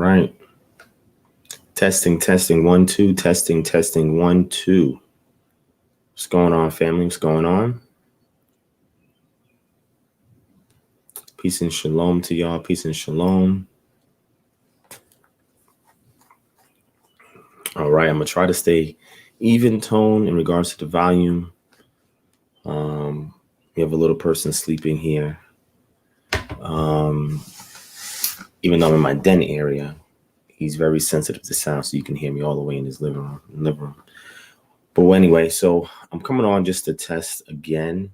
right. Testing, 1, 2, testing, 1, 2. What's going on, family? What's going on? Peace and shalom to y'all. Peace and shalom. All right, I'm going to try to stay even tone in regards to the volume. We have a little person sleeping here. Even though I'm in my den area, he's very sensitive to sound, so you can hear me all the way in his living room. But anyway, so I'm coming on just to test again.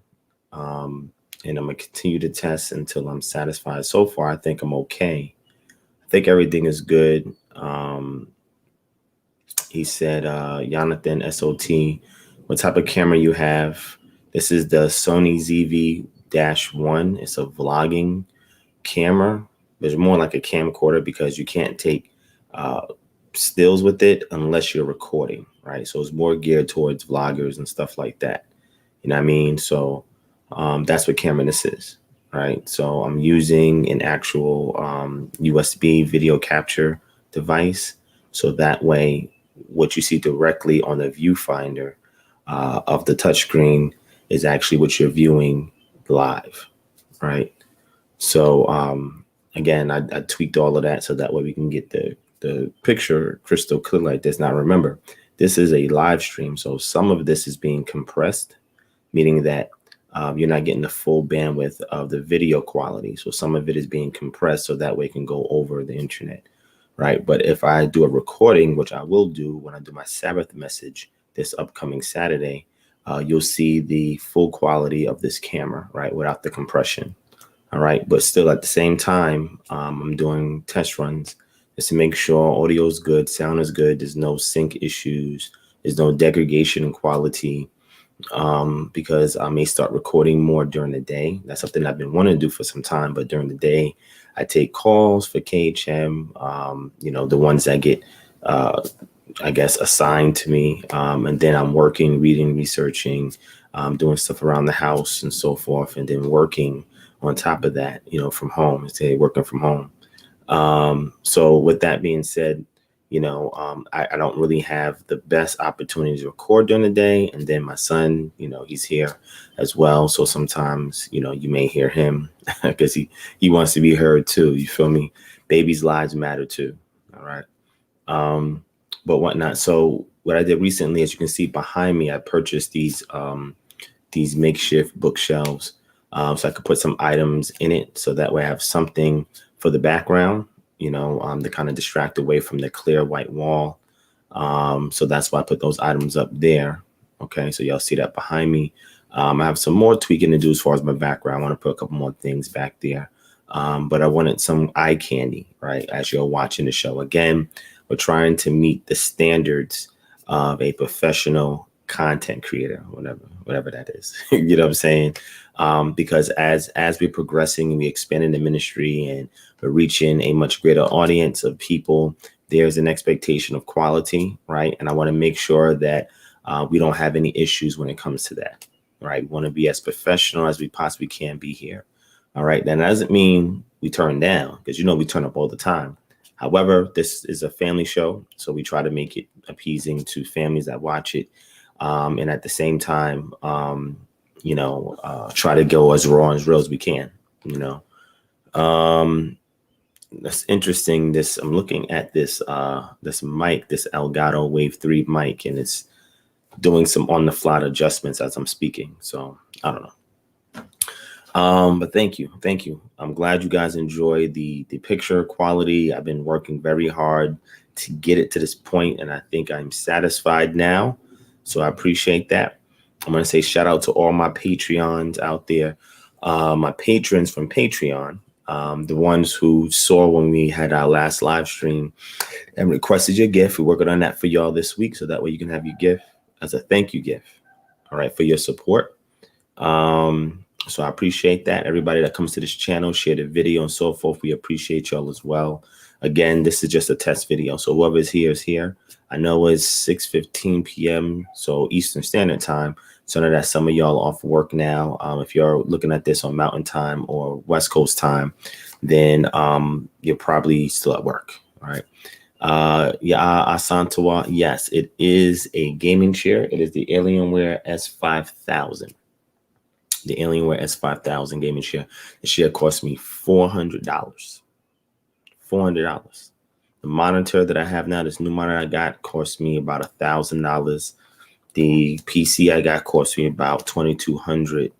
And I'm going to continue to test until I'm satisfied. So far, I think I'm okay. I think everything is good. He said, Jonathan, SOT, what type of camera you have? This is the Sony ZV-1. It's a vlogging camera. There's more like a camcorder because you can't take stills with it unless you're recording, right? So it's more geared towards vloggers and stuff like that. You know what I mean? So that's what camera this is, right? So I'm using an actual USB video capture device. So that way, what you see directly on the viewfinder of the touchscreen is actually what you're viewing live, right? So again, I tweaked all of that so that way we can get the picture crystal clear like this. Now remember, this is a live stream, so some of this is being compressed, meaning that you're not getting the full bandwidth of the video quality. So some of it is being compressed so that way it can go over the internet, right? But if I do a recording, which I will do when I do my Sabbath message this upcoming Saturday, you'll see the full quality of this camera, right, without the compression. All right. But still at the same time, I'm doing test runs just to make sure audio is good, sound is good. There's no sync issues. There's no degradation in quality because I may start recording more during the day. That's something I've been wanting to do for some time. But during the day, I take calls for KHM, the ones that get, I guess, assigned to me. And then I'm working, reading, researching, doing stuff around the house and so forth. And then working on top of that, from home, working from home. So with that being said, I don't really have the best opportunity to record during the day. And then my son, he's here as well. So sometimes, you may hear him because he wants to be heard too. You feel me? Babies' lives matter too. All right. But whatnot. So what I did recently, as you can see behind me, I purchased these makeshift bookshelves. So I could put some items in it. So that way I have something for the background, to kind of distract away from the clear white wall. So that's why I put those items up there. Okay, so y'all see that behind me. I have some more tweaking to do as far as my background. I want to put a couple more things back there. But I wanted some eye candy, right? As you're watching the show. Again, we're trying to meet the standards of a professional content creator, whatever that is. You know what I'm saying? Because as we're progressing and we're expanding the ministry and we're reaching a much greater audience of people, there's an expectation of quality, right? And I want to make sure that we don't have any issues when it comes to that, right? We want to be as professional as we possibly can be here. All right. That doesn't mean we turn down because, we turn up all the time. However, this is a family show, so we try to make it appeasing to families that watch it. And at the same time, try to go as raw and as real as we can, That's interesting. I'm looking at this mic, this Elgato Wave 3 mic, and it's doing some on the fly adjustments as I'm speaking. So I don't know. But thank you. I'm glad you guys enjoy the picture quality. I've been working very hard to get it to this point, and I think I'm satisfied now. So I appreciate that. I'm going to say shout out to all my Patreons out there, my patrons from Patreon, the ones who saw when we had our last live stream and requested your gift. We're working on that for y'all this week, so that way you can have your gift as a thank you gift. All right, for your support. So I appreciate that. Everybody that comes to this channel, share the video and so forth. We appreciate y'all as well. Again, this is just a test video. So whoever's here is here. I know it's 6:15 p.m. so Eastern Standard Time. So I know that some of y'all are off work now. If you're looking at this on Mountain Time or West Coast time, then you're probably still at work. All right. Asantawa, yes, it is a gaming chair. It is the Alienware S5000. The Alienware S5000 gaming chair. The chair cost me $400. $400. The monitor that I have now, this new monitor I got, cost me about $1,000. The PC I got cost me about $2,200.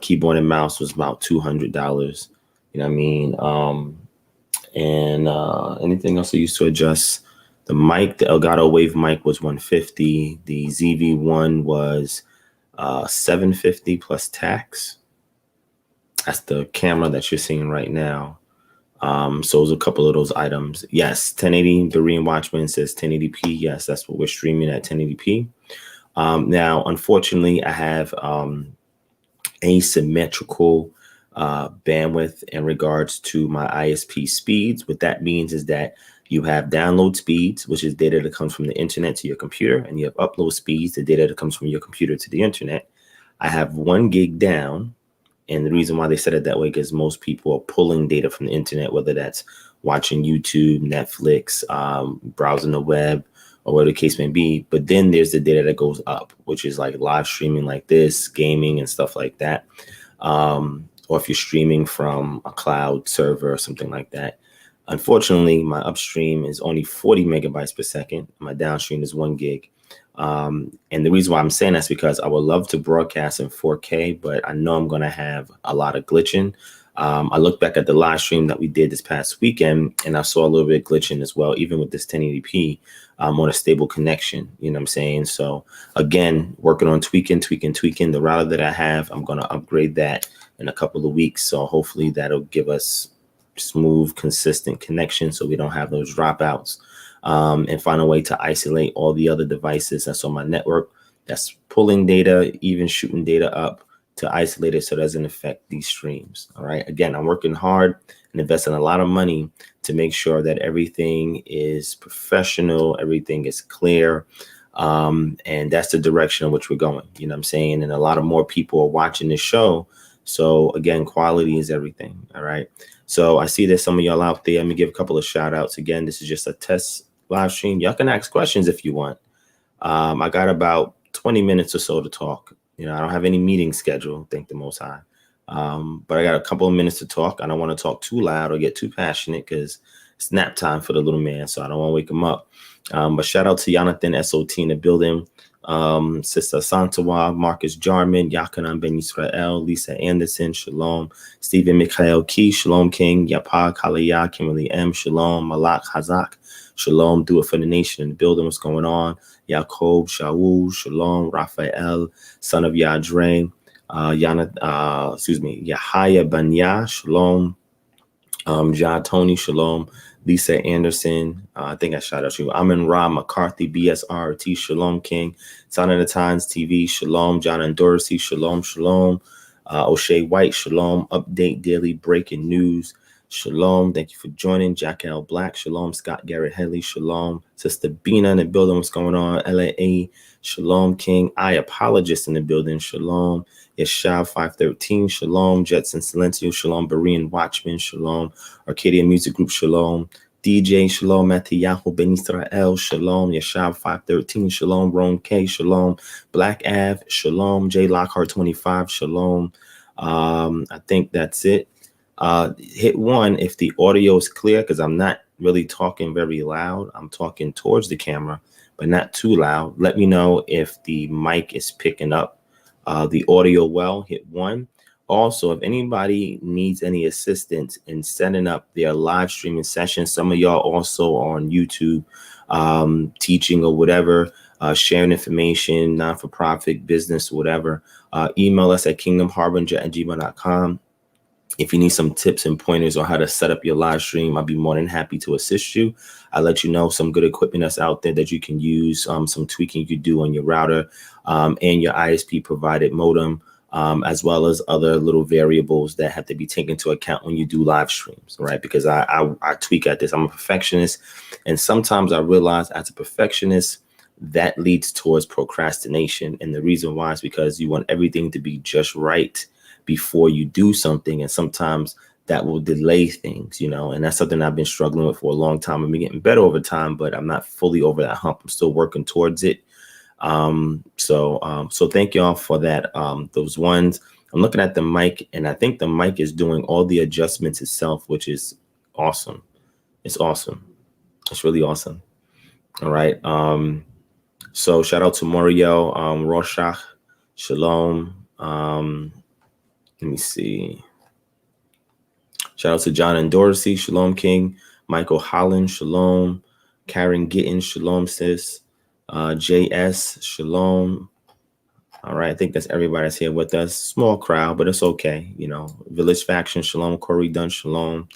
Keyboard and mouse was about $200. You know what I mean? And anything else I used to adjust. The mic, the Elgato Wave mic was $150. The ZV-1 was $750 plus tax. That's the camera that you're seeing right now. So there's a couple of those items. Yes, 1080. Doreen Watchman says 1080p. Yes, that's what we're streaming at 1080p. Now, unfortunately, I have asymmetrical bandwidth in regards to my Isp speeds. What that means is that you have download speeds, which is data that comes from the internet to your computer, and you have upload speeds, the data that comes from your computer to the internet. I have 1 gig down. And the reason why they said it that way, because most people are pulling data from the internet, whether that's watching YouTube, Netflix, browsing the web, or whatever the case may be. But then there's the data that goes up, which is like live streaming like this, gaming and stuff like that. Or if you're streaming from a cloud server or something like that. Unfortunately, my upstream is only 40 megabytes per second. My downstream is 1 gig. And the reason why I'm saying that's because I would love to broadcast in 4K, but I know I'm going to have a lot of glitching. I looked back at the live stream that we did this past weekend, and I saw a little bit of glitching as well, even with this 1080p on a stable connection. You know what I'm saying? So again, working on tweaking the router that I have. I'm going to upgrade that in a couple of weeks. So hopefully that'll give us smooth, consistent connection so we don't have those dropouts. And find a way to isolate all the other devices that's on my network that's pulling data, even shooting data up, to isolate it so it doesn't affect these streams. All right. Again, I'm working hard and investing a lot of money to make sure that everything is professional, everything is clear. And that's the direction in which we're going. You know what I'm saying? And a lot of more people are watching this show. So again, quality is everything. All right. So I see there's some of y'all out there. Let me give a couple of shout outs. Again, this is just a test live stream. Y'all can ask questions if you want. I got about 20 minutes or so to talk. You know, I don't have any meetings scheduled, thank the Most High. But I got a couple of minutes to talk. I don't want to talk too loud or get too passionate because it's nap time for the little man, so I don't want to wake him up. But shout out to Jonathan SOT in the building, Sister Santawa, Marcus Jarman, Yakanan Ben Yisrael, Lisa Anderson, Shalom, Stephen Mikhail Key, Shalom King, Yapa Kalaya, Kimberly M, Shalom, Malak Hazak, Shalom, do it for the nation in the building. What's going on? Yaakov, Shaul, Shalom, Raphael, son of Yadre, Yahaya Banya, Shalom, John Tony, Shalom, Lisa Anderson, I think I shout out you. Amin Ra McCarthy, BSRT, Shalom King, Son of the Times TV, Shalom, John and Dorsey, Shalom, Shalom, O'Shea White, Shalom, Update Daily Breaking News, Shalom, thank you for joining. Jack L. Black, Shalom, Scott Garrett Henley, Shalom, Sister Bina in the building, what's going on? LAA, Shalom King, I Apologist in the building, Shalom, Yeshua 513, Shalom, Jetson Silencio, Shalom, Berean Watchman, Shalom, Arcadia Music Group, Shalom, DJ, Shalom, Mattheyahu Ben Israel, Shalom, Yeshua 513, Shalom, Rome K, Shalom, Black Ave, Shalom, J Lockhart 25, Shalom. I think that's it. Hit 1 if the audio is clear, because I'm not really talking very loud. I'm talking towards the camera, but not too loud. Let me know if the mic is picking up the audio well. Hit 1. Also, if anybody needs any assistance in setting up their live streaming session, some of y'all also are on YouTube teaching or whatever, sharing information, not-for-profit business, whatever, email us at kingdomharbinger@gmail.com. If you need some tips and pointers on how to set up your live stream, I'll be more than happy to assist you. I'll let you know some good equipment that's out there that you can use, some tweaking you can do on your router and your ISP provided modem, as well as other little variables that have to be taken into account when you do live streams, right? Because I tweak at this. I'm a perfectionist. And sometimes I realize as a perfectionist, that leads towards procrastination. And the reason why is because you want everything to be just right before you do something. And sometimes that will delay things, you know, and that's something I've been struggling with for a long time. I've been getting better over time, but I'm not fully over that hump. I'm still working towards it. So thank y'all for that. Those ones, I'm looking at the mic, and I think the mic is doing all the adjustments itself, which is awesome. It's awesome. It's really awesome. All right. So shout out to Moriel, Rorschach, Shalom. Let me see. Shout out to John and Dorsey, Shalom King, Michael Holland, Shalom, Karen Gittin, Shalom sis, JS, Shalom. All right, I think that's everybody that's here with us. Small crowd, but it's okay. You know, Village Faction, Shalom, Corey Dunn, Shalom.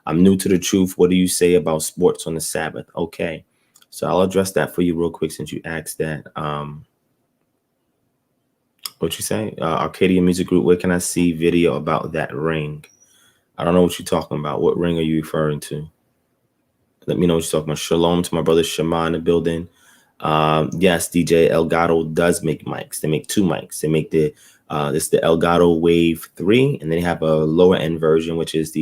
I'm new to the truth. What do you say about sports on the Sabbath? Okay, so I'll address that for you real quick since you asked that. What you say? Arcadia Music Group, where can I see video about that ring? I don't know what you're talking about. What ring are you referring to? Let me know what you're talking about. Shalom to my brother Shema in the building. Yes, DJ Elgato does make mics. They make two mics. They make the this is the Elgato Wave 3, and then they have a lower end version, which is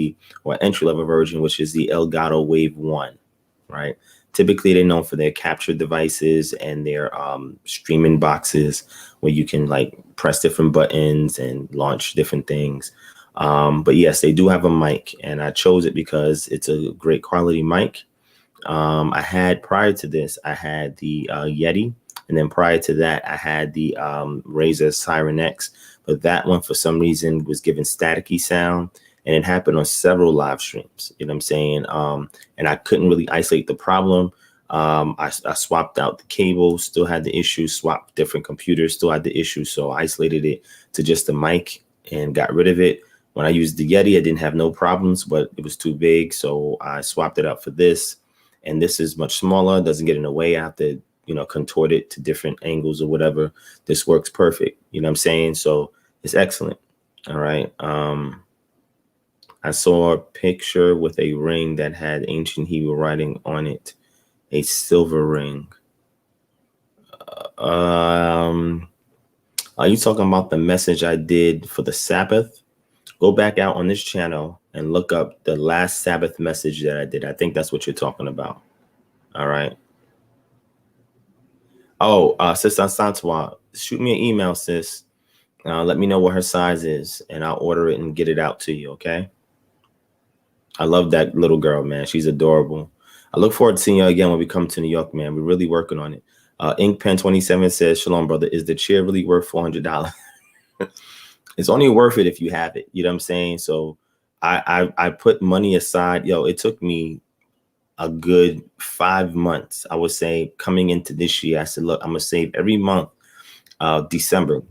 or entry level version, which is the Elgato Wave 1, right? Typically, they're known for their capture devices and their streaming boxes where you can like press different buttons and launch different things. But yes, they do have a mic, and I chose it because it's a great quality mic. I had prior to this, I had the Yeti, and then prior to that, I had the Razer Siren X, but that one for some reason was giving staticky sound, and it happened on several live streams. You know what I'm saying? And I couldn't really isolate the problem. I swapped out the cable, still had the issue, swapped different computers, still had the issue. So I isolated it to just the mic and got rid of it. When I used the Yeti, I didn't have no problems, but it was too big. So I swapped it out for this. And this is much smaller, doesn't get in the way. I have to, you know, contort it to different angles or whatever. This works perfect. You know what I'm saying? So it's excellent. All right. I saw a picture with a ring that had ancient Hebrew writing on it, a silver ring. Are you talking about the message I did for the Sabbath? Go back out on this channel and look up the last Sabbath message that I did. I think that's what you're talking about. All right. Oh, Sis Santua, shoot me an email, sis. Let me know what her size is, and I'll order it and get it out to you, okay? I love that little girl, man. She's adorable. I look forward to seeing you again when we come to New York, man. We're really working on it. Ink Pen 27 says, Shalom, brother. Is the chair really worth $400? It's only worth it if you have it. You know what I'm saying? So I put money aside. Yo, it took me a good 5 months. I would say coming into this year, I said, look, I'm going to save every month. December, I'm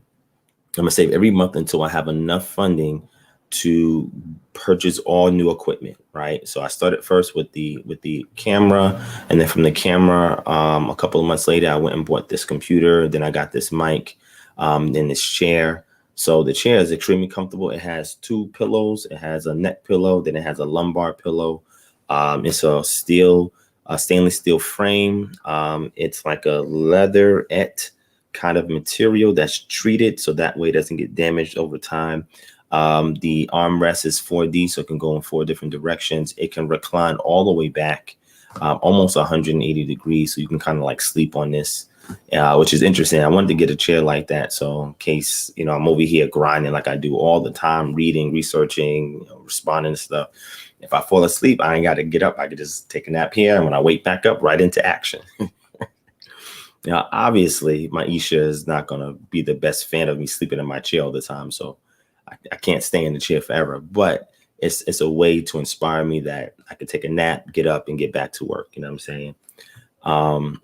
going to save every month until I have enough funding to purchase all new equipment, right? So I started first with the camera, and then from the camera, a couple of months later, I went and bought this computer. Then I got this mic, then this chair. So the chair is extremely comfortable. It has 2 pillows. It has a neck pillow. Then it has a lumbar pillow. It's a stainless steel frame. It's like a leatherette kind of material that's treated so that way it doesn't get damaged over time. The armrest is 4D, so it can go in 4 different directions. It can recline all the way back, almost 180 degrees, so you can kind of like sleep on this, which is interesting. I wanted to get a chair like that, so in case, you know, I'm over here grinding like I do all the time, reading, researching, you know, responding to stuff. If I fall asleep, I ain't got to get up. I could just take a nap here, and when I wake back up, right into action. Now, obviously, my Isha is not going to be the best fan of me sleeping in my chair all the time, so I can't stay in the chair forever. But it's a way to inspire me that I could take a nap, get up, and get back to work. You know what I'm saying?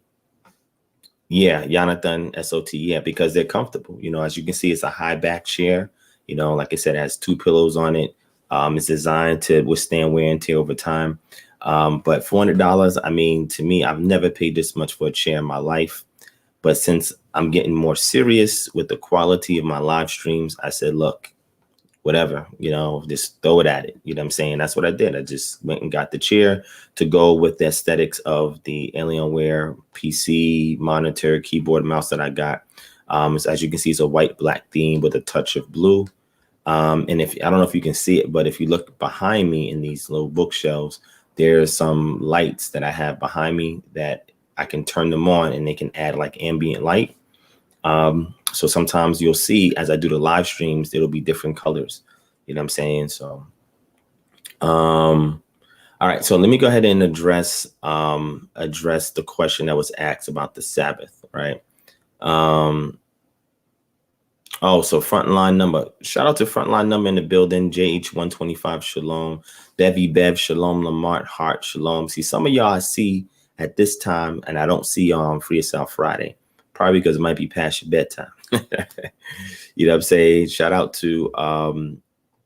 Yeah, Jonathan, SOT, yeah, because they're comfortable. You know, as you can see, it's a high back chair. You know, like I said, it has 2 pillows on it. It's designed to withstand wear and tear over time. But $400, I mean, to me, I've never paid this much for a chair in my life. But since I'm getting more serious with the quality of my live streams, I said, look, whatever, you know, just throw it at it. You know what I'm saying? That's what I did. I just went and got the chair to go with the aesthetics of the Alienware PC, monitor, keyboard, mouse that I got. As you can see, it's a white, black theme with a touch of blue. And if I don't know if you can see it, but if you look behind me in these little bookshelves, there's some lights that I have behind me that I can turn them on and they can add like ambient light. So sometimes you'll see as I do the live streams, it'll be different colors. You know what I'm saying? So, all right. So let me go ahead and address the question that was asked about the Sabbath, right? Oh, so frontline number. Shout out to frontline number in the building. JH125 Shalom. Bevy Bev Shalom. Lamart Hart Shalom. See, some of y'all I see at this time, and I don't see y'all on Free Yourself Friday. Probably because it might be past your bedtime. You know what I'm saying? Shout out to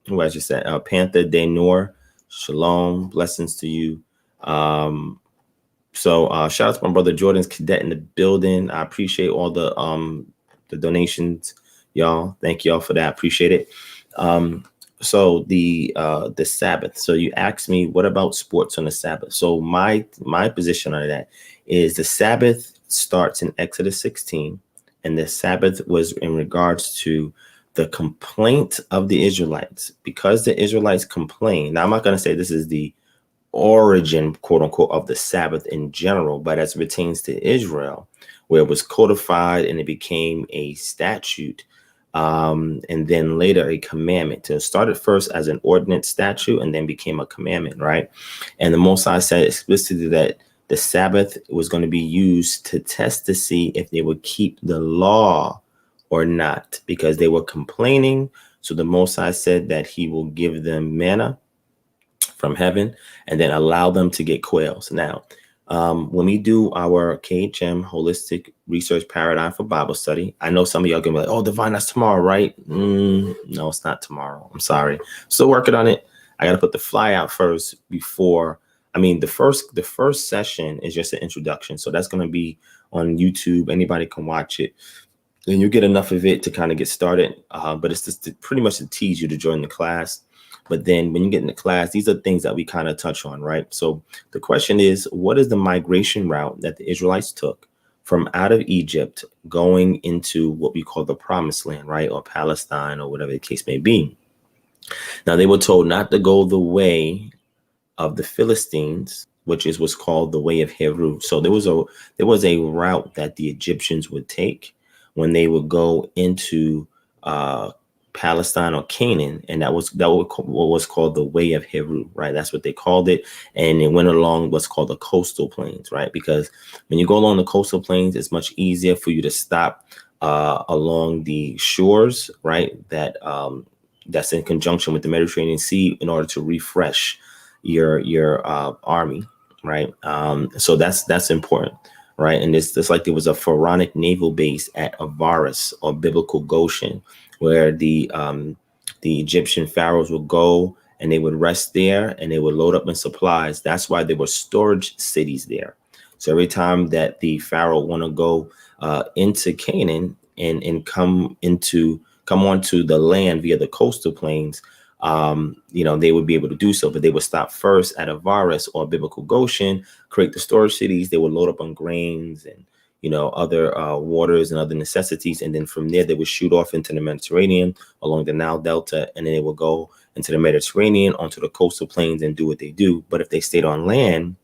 who I just said, Panther De Noor. Shalom. Blessings to you. So shout out to my brother Jordan's Cadet in the building. I appreciate all the donations. Y'all, thank y'all for that. Appreciate it. So the Sabbath. So you asked me, what about sports on the Sabbath? So my position on that is the Sabbath starts in Exodus 16, and the Sabbath was in regards to the complaint of the Israelites, because the Israelites complained. Now I'm not going to say this is the origin, quote unquote, of the Sabbath in general, but as it pertains to Israel, where it was codified and it became a statute, and then later a commandment. So it started first as an ordinance statute and then became a commandment, right? And the Most High said explicitly that the Sabbath was going to be used to test to see if they would keep the law or not, because they were complaining. So the Most High said that he will give them manna from heaven and then allow them to get quails. Now, when we do our KHM Holistic Research Paradigm for Bible Study, I know some of y'all gonna be like, oh, Divine, that's tomorrow, right? No, it's not tomorrow. I'm sorry. Still working on it. I got to put the fly out first before. I mean, the first session is just an introduction. So that's going to be on YouTube. Anybody can watch it. And you get enough of it to kind of get started. But it's just pretty much to tease you to join the class. But then when you get in the class, these are things that we kind of touch on, right? So the question is, what is the migration route that the Israelites took from out of Egypt going into what we call the Promised Land, right? Or Palestine, or whatever the case may be. Now, they were told not to go the way of the Philistines, which is what's called the way of Heru. So there was a route that the Egyptians would take when they would go into Palestine or Canaan, and that was what was called the way of Heru, right? That's what they called it, and it went along what's called the coastal plains, right? Because when you go along the coastal plains, it's much easier for you to stop along the shores, right? That's in conjunction with the Mediterranean Sea in order to refresh your army, right? So that's important, right? And it's like there was a pharaonic naval base at Avaris, or biblical Goshen, where the Egyptian pharaohs would go and they would rest there and they would load up in supplies. That's why there were storage cities there. So every time that the pharaoh want to go into Canaan and come onto the land via the coastal plains, they would be able to do so, but they would stop first at Avaris or biblical Goshen, create the storage cities. They would load up on grains and other waters and other necessities. And then from there, they would shoot off into the Mediterranean along the Nile Delta. And then they would go into the Mediterranean onto the coastal plains and do what they do. But if they stayed on land,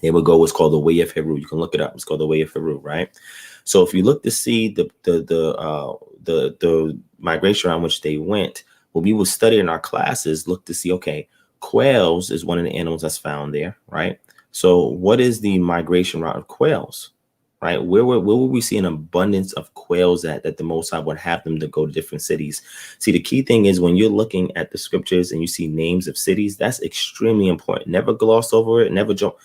they would go what's called the way of Heru. You can look it up. It's called the way of Heru, right? So if you look to see the migration around which they went, what we will study in our classes, look to see, okay, quails is one of the animals that's found there, right? So what is the migration route of quails? Right? Where will we see an abundance of quails that the Most High would have them to go to different cities? See, the key thing is when you're looking at the scriptures and you see names of cities, that's extremely important. Never gloss over it. Never jump.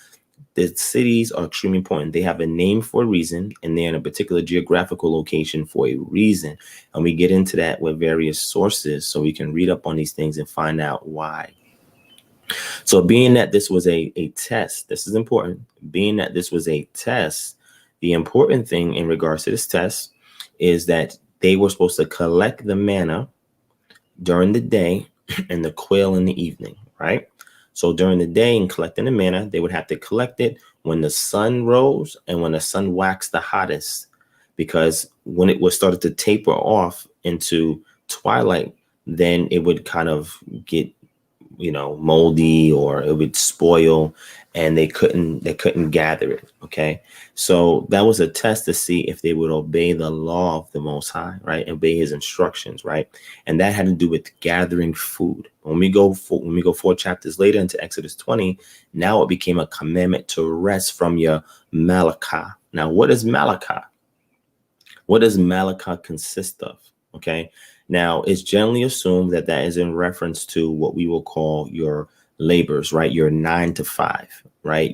The cities are extremely important. They have a name for a reason, and they're in a particular geographical location for a reason. And we get into that with various sources so we can read up on these things and find out why. So being that this was a test, this is important. Being that this was a test, the important thing in regards to this test is that they were supposed to collect the manna during the day and the quail in the evening, right? So during the day and collecting the manna, they would have to collect it when the sun rose and when the sun waxed the hottest, because when it was started to taper off into twilight, then it would kind of get, moldy, or it would spoil, and they couldn't gather it. Okay. So that was a test to see if they would obey the law of the Most High, right? Obey his instructions, right? And that had to do with gathering food. When we go 4 chapters later into Exodus 20, now it became a commandment to rest from your malakah. Now, what is malakah? What does malakah consist of? Okay. Now, it's generally assumed that that is in reference to what we will call your labors, right? Your 9 to 5, right?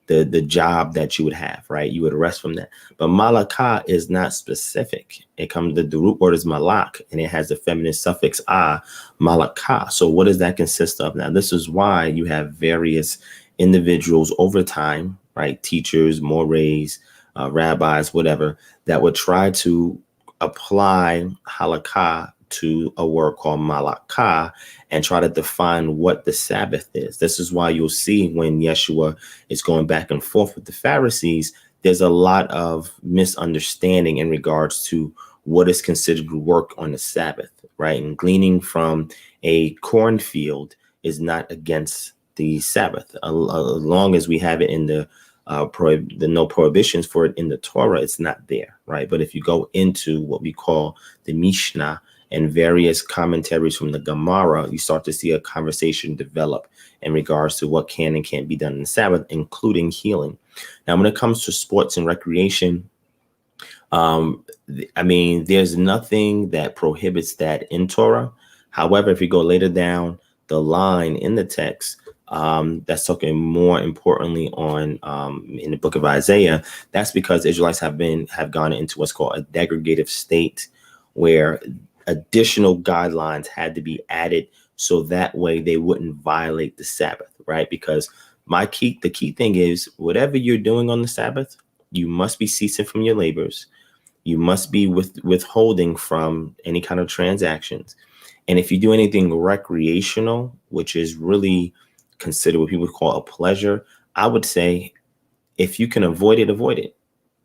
The job that you would have, right? You would rest from that. But malakah is not specific. The root word is malak, and it has the feminine suffix malakah. So what does that consist of? Now, this is why you have various individuals over time, right? Teachers, mores, rabbis, whatever, that would try to apply halakha to a word called malakah and try to define what the Sabbath is. This is why you'll see when Yeshua is going back and forth with the Pharisees, there's a lot of misunderstanding in regards to what is considered work on the Sabbath, right? And gleaning from a cornfield is not against the Sabbath. As long as we have it in the no prohibitions for it in the Torah, it's not there, right? But if you go into what we call the Mishnah and various commentaries from the Gemara, you start to see a conversation develop in regards to what can and can't be done in the Sabbath, including healing. Now, when it comes to sports and recreation, there's nothing that prohibits that in Torah. However, if you go later down the line in the text, that's talking more importantly on in the book of Isaiah, that's because Israelites have gone into what's called a degregative state, where additional guidelines had to be added so that way they wouldn't violate the Sabbath, right? Because the key thing is, whatever you're doing on the Sabbath, you must be ceasing from your labors. You must be withholding from any kind of transactions. And if you do anything recreational, which is really considered what people call a pleasure, I would say if you can avoid it,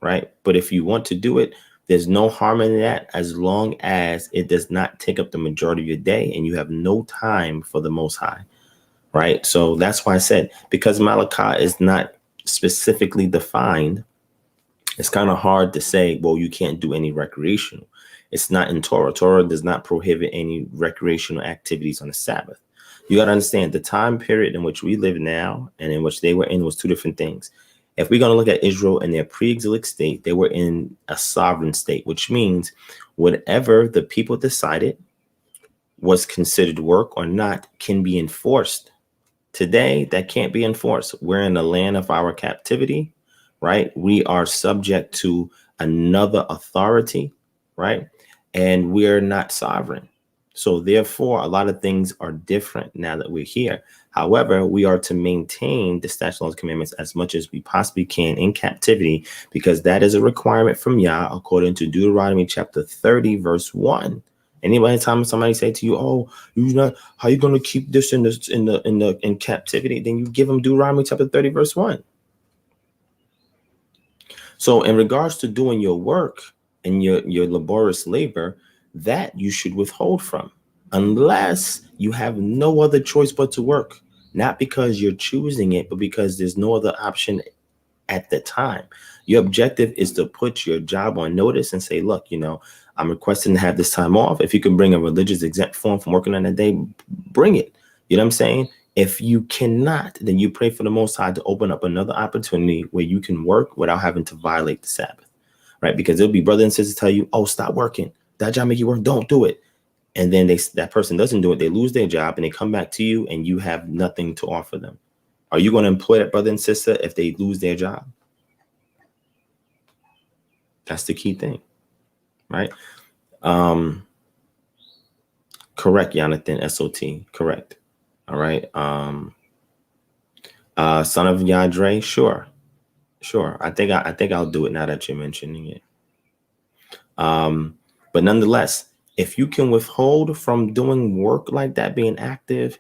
right? But if you want to do it, there's no harm in that, as long as it does not take up the majority of your day and you have no time for the Most High, right? So that's why I said, because malakah is not specifically defined, it's kind of hard to say, well, you can't do any recreational. It's not in Torah. Torah does not prohibit any recreational activities on the Sabbath. You got to understand, the time period in which we live now and in which they were in was two different things. If we're going to look at Israel in their pre-exilic state, they were in a sovereign state, which means whatever the people decided was considered work or not can be enforced. Today, that can't be enforced. We're in the land of our captivity, right? We are subject to another authority, right? And we're not sovereign. So therefore, a lot of things are different now that we're here. However, we are to maintain the statutes, laws, commandments as much as we possibly can in captivity, because that is a requirement from Yah, according to Deuteronomy chapter 30, verse 1. Anytime somebody say to you, "Oh, how you going to keep this in captivity?" Then you give them Deuteronomy chapter 30, verse 1. So in regards to doing your work and your laborious labor, that you should withhold from, unless you have no other choice but to work, not because you're choosing it, but because there's no other option at the time. Your objective is to put your job on notice and say, look, I'm requesting to have this time off. If you can bring a religious exempt form from working on that day, bring it. You know what I'm saying? If you cannot, then you pray for the Most High to open up another opportunity where you can work without having to violate the Sabbath, right? Because there'll be brothers and sisters tell you, "Oh, stop working. That job make you work. Don't do it." And then that person doesn't do it. They lose their job and they come back to you and you have nothing to offer them. Are you going to employ that brother and sister if they lose their job? That's the key thing, right? Correct, Jonathan, SOT. Correct. All right. Son of Yadre, sure. I think I'll do it now that you're mentioning it. But nonetheless, if you can withhold from doing work like that, being active,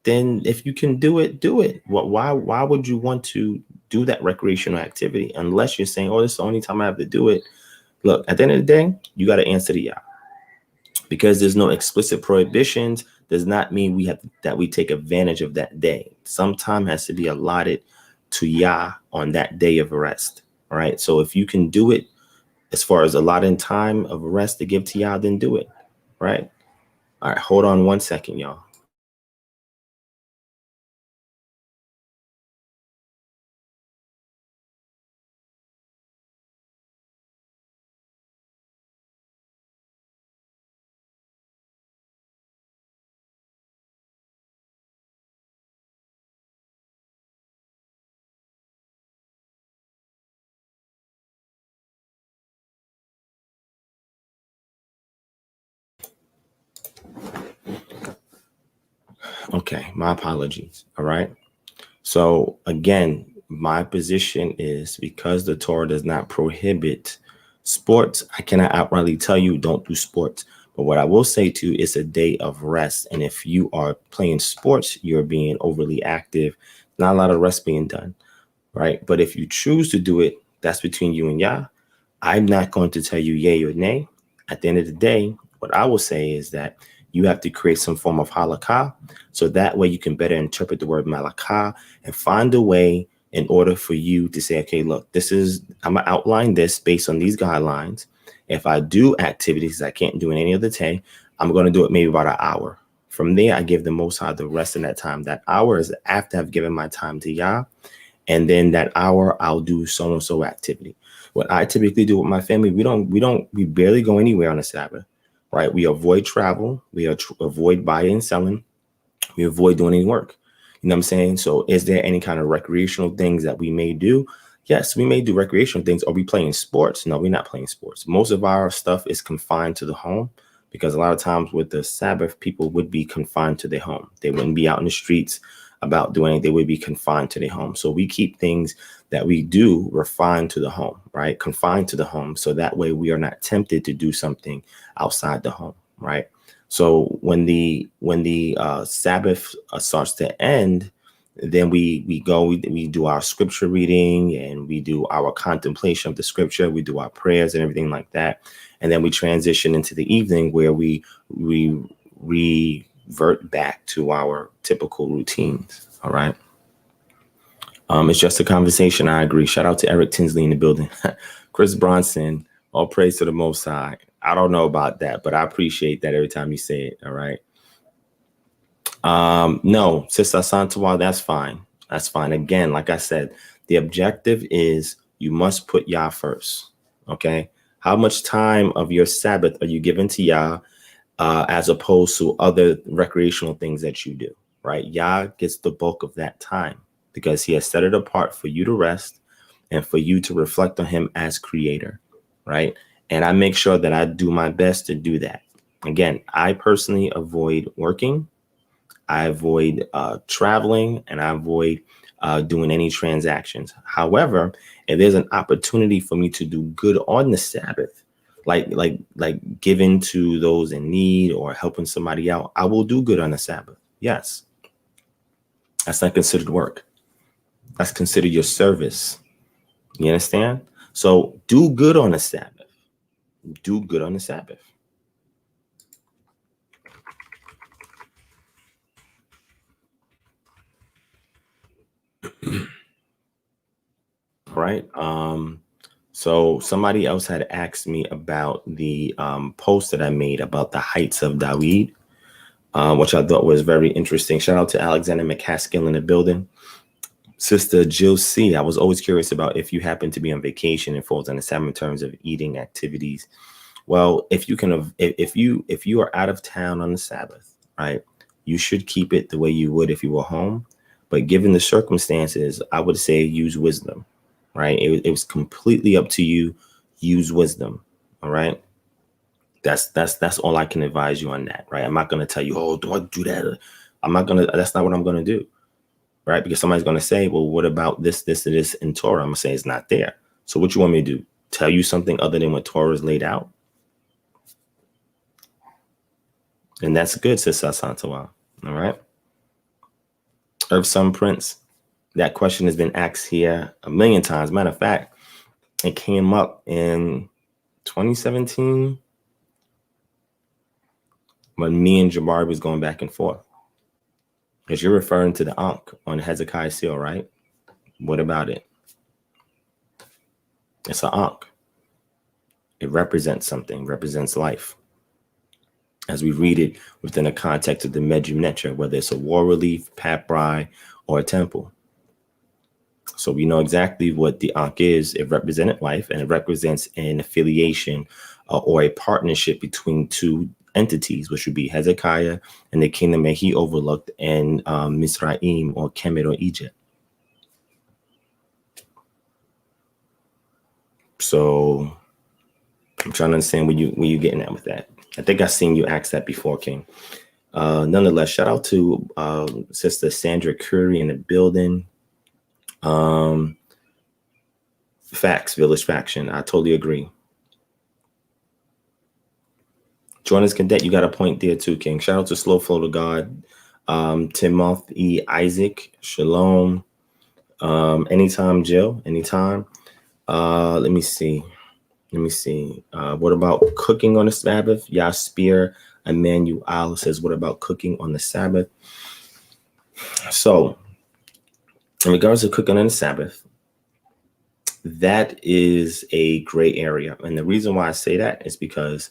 then if you can do it, do it. Why would you want to do that recreational activity unless you're saying, "Oh, this is the only time I have to do it"? Look, at the end of the day, you got to answer to Yah. Because there's no explicit prohibitions does not mean we take advantage of that day. Some time has to be allotted to Yah on that day of rest. All right. So if you can do it as far as allotting time of rest to give to Yah, then do it. Right. All right. Hold on 1 second, y'all. Okay. My apologies. All right. So again, my position is because the Torah does not prohibit sports, I cannot outrightly tell you don't do sports. But what I will say to you is a day of rest. And if you are playing sports, you're being overly active. Not a lot of rest being done, right? But if you choose to do it, that's between you and Yah. I'm not going to tell you yay or nay. At the end of the day, what I will say is that you have to create some form of halakha, so that way you can better interpret the word malakah and find a way in order for you to say, okay, look, I'm going to outline this based on these guidelines. If I do activities I can't do in any other day, I'm going to do it maybe about an hour. From there, I give the Most High the rest of that time. That hour is after I've given my time to Yah. And then that hour, I'll do so-and-so activity. What I typically do with my family, we barely go anywhere on the Sabbath, right? We avoid travel. We avoid buying and selling. We avoid doing any work. You know what I'm saying? So is there any kind of recreational things that we may do? Yes, we may do recreational things. Are we playing sports? No, we're not playing sports. Most of our stuff is confined to the home, because a lot of times with the Sabbath, people would be confined to their home. They wouldn't be out in the streets about doing it. They would be confined to their home. So we keep things that we do refined to the home, right? Confined to the home. So that way we are not tempted to do something outside the home, right? So when the Sabbath starts to end, then we do our scripture reading, and we do our contemplation of the scripture. We do our prayers and everything like that. And then we transition into the evening, where we revert back to our typical routines. All right. It's just a conversation. I agree. Shout out to Eric Tinsley in the building. Chris Bronson, all praise to the Most High. I don't know about that, but I appreciate that every time you say it. All right. No, Sister Santawa, that's fine. That's fine. Again, like I said, the objective is you must put Yah first. Okay. How much time of your Sabbath are you giving to Yah, as opposed to other recreational things that you do, right? Yah gets the bulk of that time, because he has set it apart for you to rest and for you to reflect on him as creator, right? And I make sure that I do my best to do that. Again, I personally avoid working. I avoid traveling, and I avoid doing any transactions. However, if there's an opportunity for me to do good on the Sabbath, like giving to those in need or helping somebody out, I will do good on the Sabbath. Yes. That's not considered work. That's considered your service. You understand? So do good on the Sabbath. Do good on the Sabbath. Right. So somebody else had asked me about the post that I made about the heights of Dawid, which I thought was very interesting. Shout out to Alexander McCaskill in the building. Sister Jill C, I was always curious about if you happen to be on vacation and falls on the Sabbath in terms of eating activities. Well, if you are out of town on the Sabbath, right, you should keep it the way you would if you were home. But given the circumstances, I would say use wisdom, right? It was completely up to you. Use wisdom. All right. That's all I can advise you on that, right? I'm not going to tell you, oh, don't do that. That's not what I'm going to do, right? Because somebody's going to say, well, what about this, and this in Torah? I'm going to say it's not there. So what you want me to do? Tell you something other than what Torah is laid out? And that's good, Sister Santawa. All right. Earth Sun Prince. That question has been asked here a million times. Matter of fact, it came up in 2017. when me and Jabari was going back and forth. Because you're referring to the Ankh on Hezekiah seal, right? What about it? It's an Ankh. It represents something, represents life. As we read it within the context of the Medjim Netra, whether it's a war relief, papri, or a temple. So we know exactly what the Ankh is. It represented life, and it represents an affiliation or a partnership between two entities, which would be Hezekiah and the kingdom that he overlooked, and Misraim, or Kemet, or Egypt. So I'm trying to understand where you getting at with that. I think I've seen you ask that before, King. Nonetheless, shout out to Sister Sandra Curry in the building. Facts, Village Faction. I totally agree. Jonas Cadet, you got a point there too, King. Shout out to Slow Flow to God. Timothy Isaac, Shalom. Anytime, Jill. Anytime. Let me see. What about cooking on the Sabbath? Yaspir Emmanuel says, what about cooking on the Sabbath? So, in regards to cooking on the Sabbath, that is a gray area. And the reason why I say that is because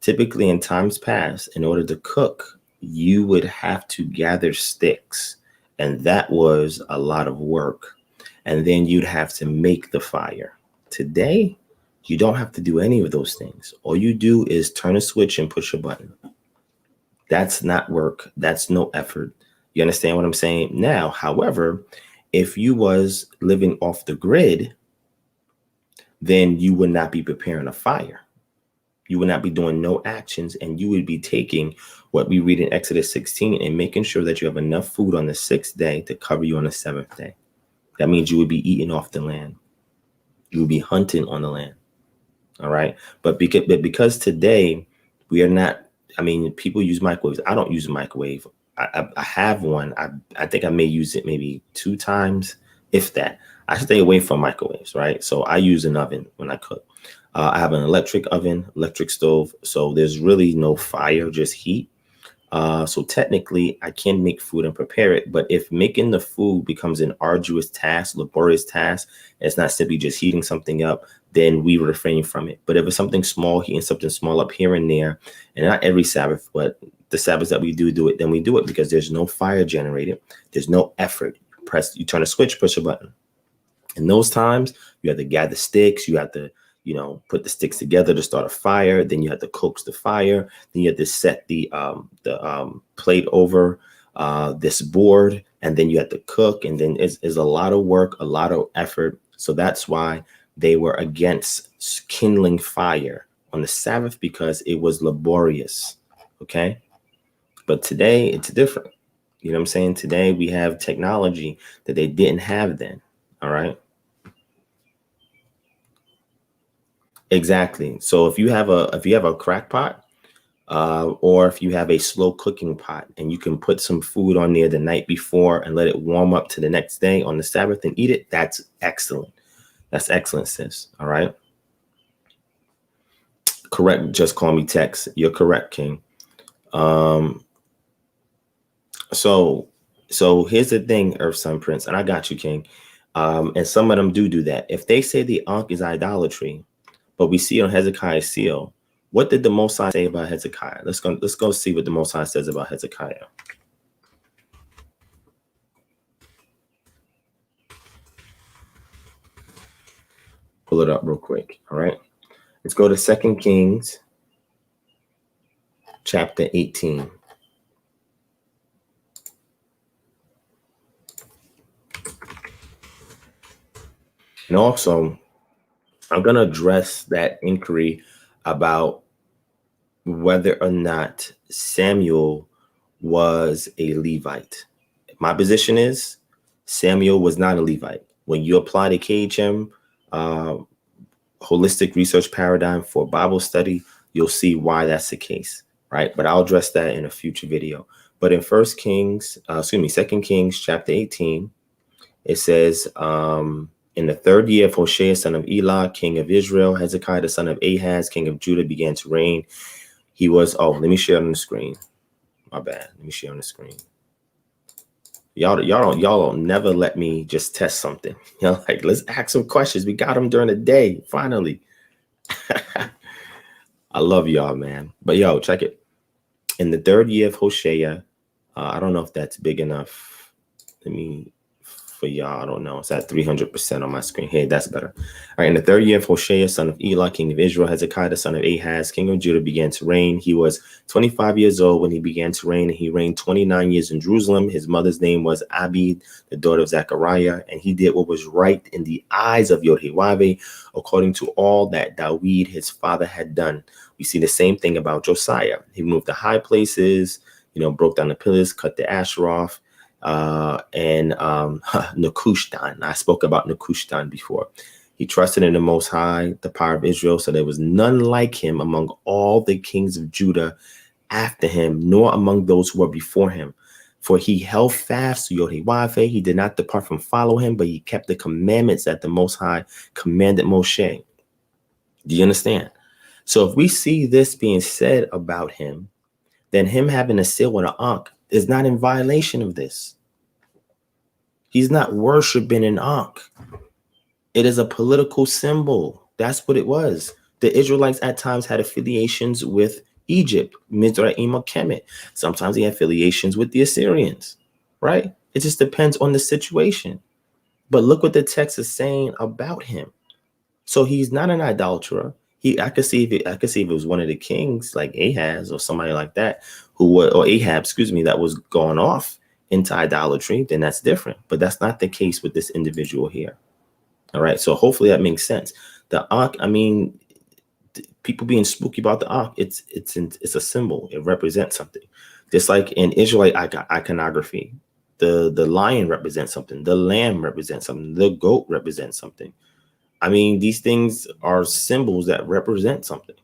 typically in times past, in order to cook, you would have to gather sticks. And that was a lot of work. And then you'd have to make the fire. Today, you don't have to do any of those things. All you do is turn a switch and push a button. That's not work. That's no effort. You understand what I'm saying? Now, however, if you was living off the grid, then you would not be preparing a fire. You would not be doing no actions, and you would be taking what we read in Exodus 16 and making sure that you have enough food on the 6th day to cover you on the 7th day. That means you would be eating off the land. You would be hunting on the land. All right. But because today we are not, I mean, people use microwaves. I don't use a microwave. I have one. I think I may use it maybe 2 times, if that. I stay away from microwaves, right? So I use an oven when I cook. I have an electric oven, electric stove. So there's really no fire, just heat. So technically I can make food and prepare it. But if making the food becomes an arduous task, laborious task, it's not simply just heating something up, then we refrain from it. But if it's something small, heating something small up here and there, and not every Sabbath, but the Sabbaths that we do it, then we do it because there's no fire generated. There's no effort. You turn a switch, push a button. In those times, you have to gather sticks. You have to, put the sticks together to start a fire. Then you have to coax the fire. Then you have to set the plate over this board, and then you have to cook. And then it's a lot of work, a lot of effort. So that's why they were against kindling fire on the Sabbath, because it was laborious. Okay. But today it's different. You know what I'm saying? Today we have technology that they didn't have then. All right. Exactly. So if you have a crack pot, or if you have a slow cooking pot, and you can put some food on there the night before and let it warm up to the next day on the Sabbath and eat it, that's excellent. That's excellent, sis. All right. Correct. Just call me Tex. You're correct, King. So here's the thing, Earth Son Prince, and I got you, King. And some of them do that. If they say the Ankh is idolatry, but we see on Hezekiah's seal, what did the Most High say about Hezekiah? Let's go see what the Most High says about Hezekiah. Pull it up real quick. All right. Let's go to 2 Kings chapter 18. And also, I'm going to address that inquiry about whether or not Samuel was a Levite. My position is Samuel was not a Levite. When you apply the KHM holistic research paradigm for Bible study, you'll see why that's the case, right? But I'll address that in a future video. But in 2 Kings chapter 18, it says, in the 3rd year of Hoshea, son of Elah, king of Israel, Hezekiah, the son of Ahaz, king of Judah, began to reign. He was, oh, let me share on the screen. My bad. Let me share on the screen. Y'all don't never let me just test something. You know, like, let's ask some questions. We got them during the day, finally. I love y'all, man. But yo, check it. In the 3rd year of Hoshea, I don't know if that's big enough. For y'all, I don't know. It's at 300% on my screen. Hey, that's better. All right. In the 3rd year of Hoshea, son of Elah, king of Israel, Hezekiah, the son of Ahaz, king of Judah, began to reign. He was 25 years old when he began to reign, and he reigned 29 years in Jerusalem. His mother's name was Abid, the daughter of Zechariah, and he did what was right in the eyes of Yod-Heh-Wav, according to all that Dawid, his father, had done. We see the same thing about Josiah. He moved to high places, broke down the pillars, cut the Asher off. And Nehushtan. I spoke about Nehushtan before. He trusted in the Most High, the power of Israel, so there was none like him among all the kings of Judah after him, nor among those who were before him. For he held fast to Yod-Heh-Wav. He did not depart from follow him, but he kept the commandments that the Most High commanded Moshe. Do you understand? So if we see this being said about him, then him having a seal with an Ankh is not in violation of this. He's not worshiping an Ankh. It is a political symbol. That's what it was. The Israelites at times had affiliations with Egypt, Mizraim or Kemet. Sometimes they had affiliations with the Assyrians, right? It just depends on the situation. But look what the text is saying about him. So he's not an idolater. I could see if it was one of the kings like Ahaz or somebody like that or Ahab, that was going off into idolatry, then that's different. But that's not the case with this individual here. All right. So hopefully that makes sense. The Ankh, people being spooky about the Ankh, it's a symbol. It represents something. Just like in Israelite iconography, the lion represents something. The lamb represents something. The goat represents something. These things are symbols that represent something.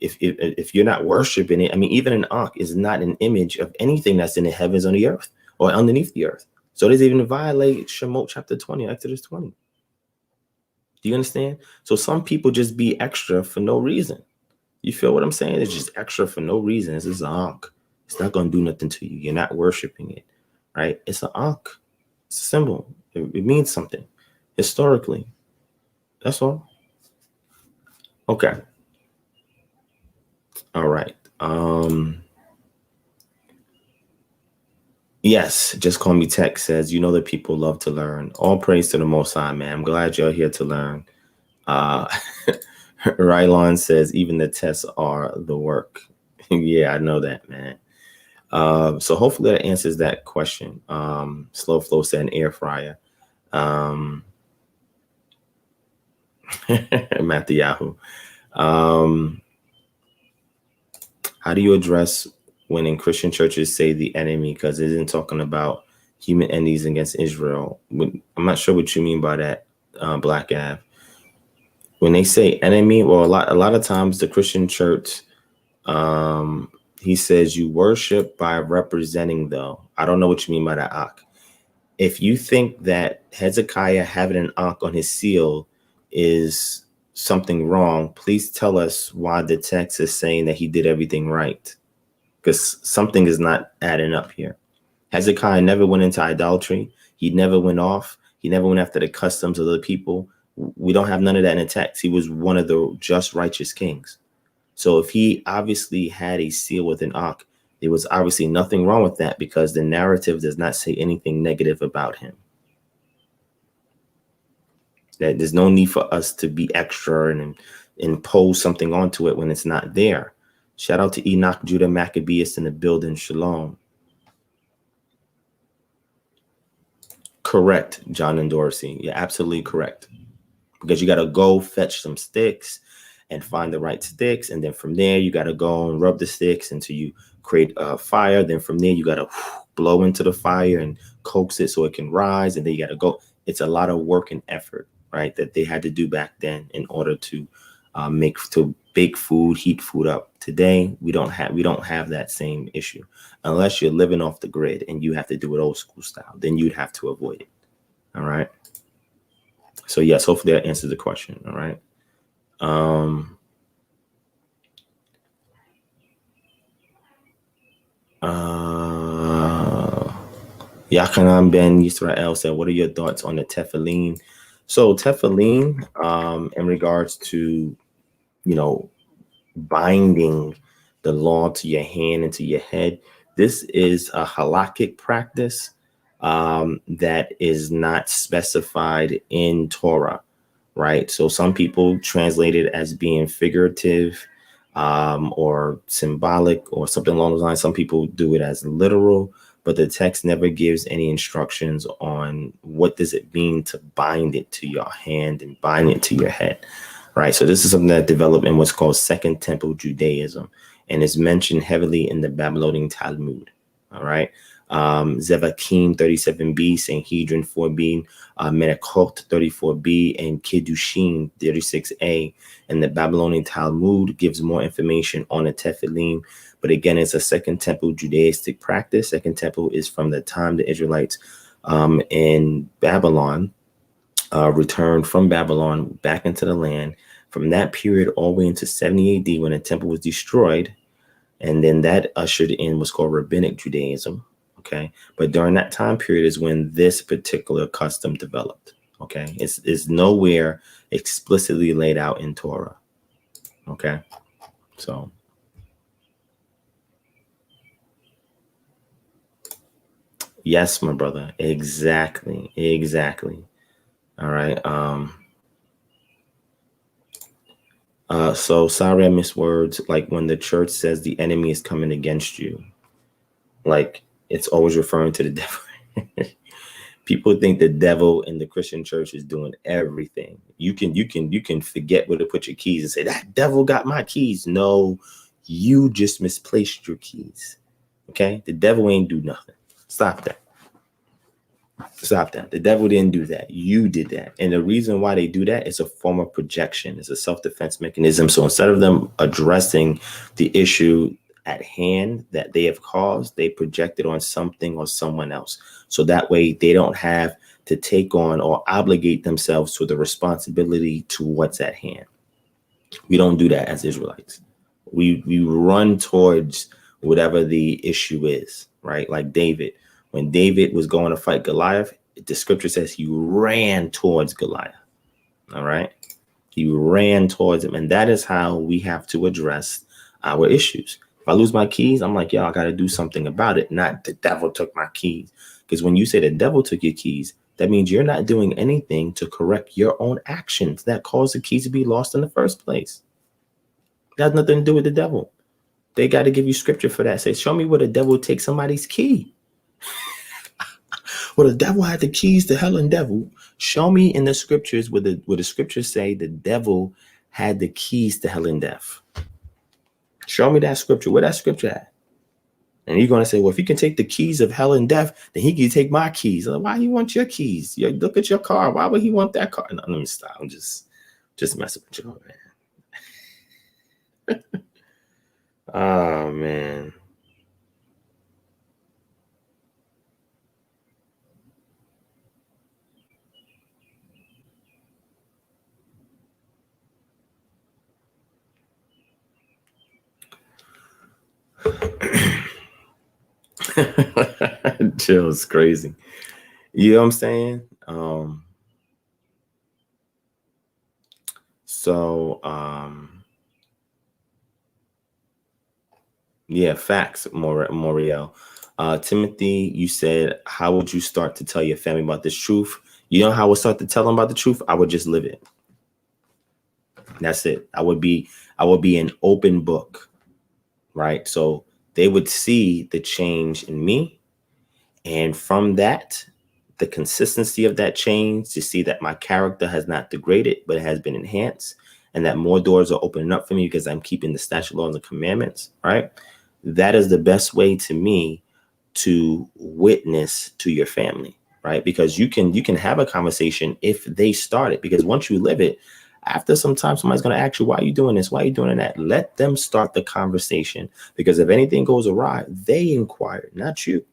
If you're not worshiping it, even an Ankh is not an image of anything that's in the heavens on the earth or underneath the earth. So it doesn't even violate Shemot chapter 20, Exodus 20. Do you understand? So some people just be extra for no reason. You feel what I'm saying? It's just extra for no reason. This is an Ankh. It's not going to do nothing to you. You're not worshiping it, right? It's an Ankh. It's a symbol. It means something historically. That's all. Okay. All right. Yes, just call me Tech says, that people love to learn. All praise to the Most High, man. I'm glad you're here to learn. Rylon says, even the tests are the work. Yeah, I know that, man. So hopefully that answers that question. Slow Flow said an air fryer. Matthew Yahoo. How do you address when in Christian churches say the enemy, because it isn't talking about human enemies against Israel? I'm not sure what you mean by that, Black Av. When they say enemy, well, a lot of times the Christian church, he says you worship by representing, though. I don't know what you mean by that, Ankh. If you think that Hezekiah having an Ankh on his seal is something wrong, please tell us why the text is saying that he did everything right, because something is not adding up here. Hezekiah never went into idolatry. He never went off. He never went after the customs of the people. We don't have none of that in the text. He was one of the just righteous kings. So if he obviously had a seal with an Ankh, there was obviously nothing wrong with that, because the narrative does not say anything negative about him. That there's no need for us to be extra and impose something onto it when it's not there. Shout out to Enoch Judah Maccabeus in the building. Shalom. Correct, John and Dorsey. You're absolutely correct. Because you got to go fetch some sticks and find the right sticks. And then from there, you got to go and rub the sticks until you create a fire. Then from there, you got to blow into the fire and coax it so it can rise. And then you got to go. It's a lot of work and effort, right, that they had to do back then in order to bake food, heat food up. Today, we don't have that same issue, unless you're living off the grid and you have to do it old school style. Then you'd have to avoid it. All right. So yes, hopefully that answers the question. All right. Yachanan Ben Yisrael said, what are your thoughts on the Tethylene? So Tethylene, in regards to, binding the law to your hand and to your head, this is a halakhic practice that is not specified in Torah, right? So some people translate it as being figurative or symbolic or something along those lines. Some people do it as literal, but the text never gives any instructions on what does it mean to bind it to your hand and bind it to your head, right? So this is something that developed in what's called Second Temple Judaism and is mentioned heavily in the Babylonian Talmud, all right? Zevakim 37b, Sanhedrin 4b, Menachot 34b, and Kiddushin 36a. And the Babylonian Talmud gives more information on the Tethylene. But again, it's a Second Temple Judaistic practice. Second Temple is from the time the Israelites in Babylon returned from Babylon back into the land. From that period all the way into 70 AD when the temple was destroyed. And then that ushered in what's called Rabbinic Judaism. Okay. But during that time period is when this particular custom developed. Okay. It's nowhere explicitly laid out in Torah. Okay. So. Yes, my brother. Exactly. All right. So sorry I missed words. Like when the church says the enemy is coming against you, like it's always referring to the devil. People think the devil in the Christian church is doing everything. You can forget where to put your keys and say that devil got my keys. No, you just misplaced your keys. Okay, the devil ain't do nothing. Stop that. The devil didn't do that. You did that. And the reason why they do that is a form of projection. It's a self-defense mechanism. So instead of them addressing the issue at hand that they have caused, they project it on something or someone else. So that way they don't have to take on or obligate themselves to the responsibility to what's at hand. We don't do that as Israelites. We run towards whatever the issue is, right? Like David. When David was going to fight Goliath, the scripture says he ran towards Goliath. All right. He ran towards him. And that is how we have to address our issues. If I lose my keys, I'm like, yo, I got to do something about it. Not the devil took my keys. Because when you say the devil took your keys, that means you're not doing anything to correct your own actions that caused the keys to be lost in the first place. That has nothing to do with the devil. They got to give you scripture for that. Say, show me where the devil takes somebody's key. Well, the devil had the keys to hell and devil. Show me in the scriptures where the scriptures say the devil had the keys to hell and death. Show me that scripture. Where that scripture at? And you're going to say, well, if he can take the keys of hell and death, then he can take my keys. Like, why he want your keys? Look at your car. Why would he want that car? No, let me stop. I'm just messing with you, man. Oh, man. Chill's crazy. You know what I'm saying? Yeah, facts, Moriel. Timothy, you said, how would you start to tell your family about this truth? You know how I would start to tell them about the truth? I would just live it. That's it. I would be an open book, right? So they would see the change in me. And from that, the consistency of that change, to see that my character has not degraded, but it has been enhanced, and that more doors are opening up for me because I'm keeping the statute, laws, and commandments, right? That is the best way to me to witness to your family, right? Because you can have a conversation if they start it, because once you live it, after some time, somebody's going to ask you, why are you doing this? Why are you doing that? Let them start the conversation, because if anything goes awry, they inquire, not you.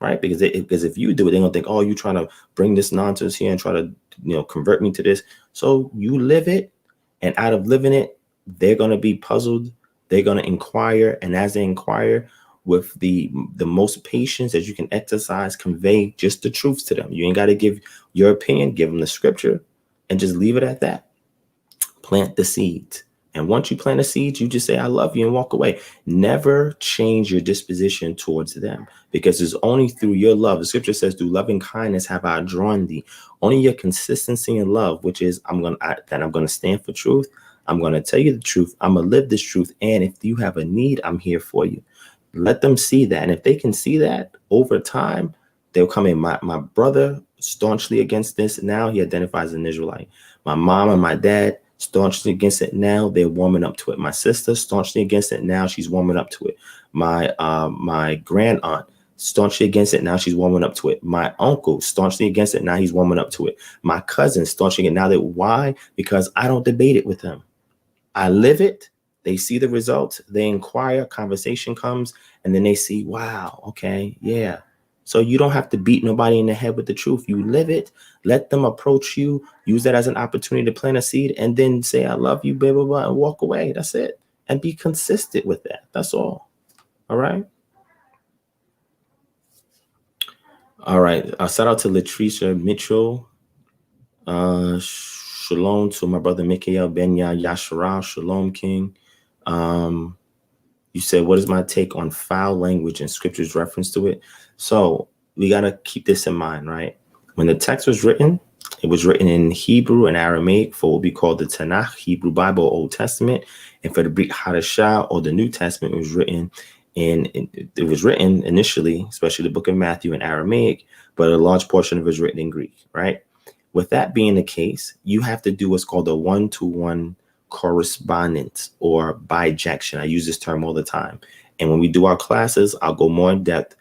Right. Because if you do it, they're going to think, oh, you're trying to bring this nonsense here and try to, convert me to this. So you live it. And out of living it, they're going to be puzzled. They're going to inquire. And as they inquire, with the most patience that you can exercise, convey just the truths to them. You ain't got to give your opinion, give them the scripture, and just leave it at that. Plant the seeds. And once you plant a seed, you just say, I love you, and walk away. Never change your disposition towards them, because it's only through your love. The scripture says, through loving kindness have I drawn thee. Only your consistency in love, which is I'm going to stand for truth. I'm going to tell you the truth. I'm going to live this truth. And if you have a need, I'm here for you. Let them see that. And if they can see that over time, they'll come in. My brother, staunchly against this. Now he identifies as an Israelite. My mom and my dad, staunchly against it. Now they're warming up to it. My sister, staunchly against it. Now she's warming up to it. My grand aunt, staunchly against it. Now she's warming up to it. My uncle, staunchly against it. Now he's warming up to it. My cousin, staunchly against it. Now that why? Because I don't debate it with them. I live it. They see the results. They inquire. Conversation comes, and then they see, wow, okay, yeah. So you don't have to beat nobody in the head with the truth. You live it. Let them approach you. Use that as an opportunity to plant a seed, and then say, I love you, blah, blah, blah, and walk away. That's it. And be consistent with that. That's all. All right. All right. Shout out to Latricia Mitchell. Shalom to my brother Mikael Benya Yasharal. Shalom, King. You said, what is my take on foul language and scripture's reference to it? So we got to keep this in mind, right? When the text was written, it was written in Hebrew and Aramaic for what we call the Tanakh, Hebrew Bible, Old Testament. And for the Brit Hadashah, or the New Testament, it was written initially, especially the book of Matthew, in Aramaic, but a large portion of it was written in Greek, right? With that being the case, you have to do what's called a one-to-one correspondence or bijection. I use this term all the time. And when we do our classes, I'll go more in depth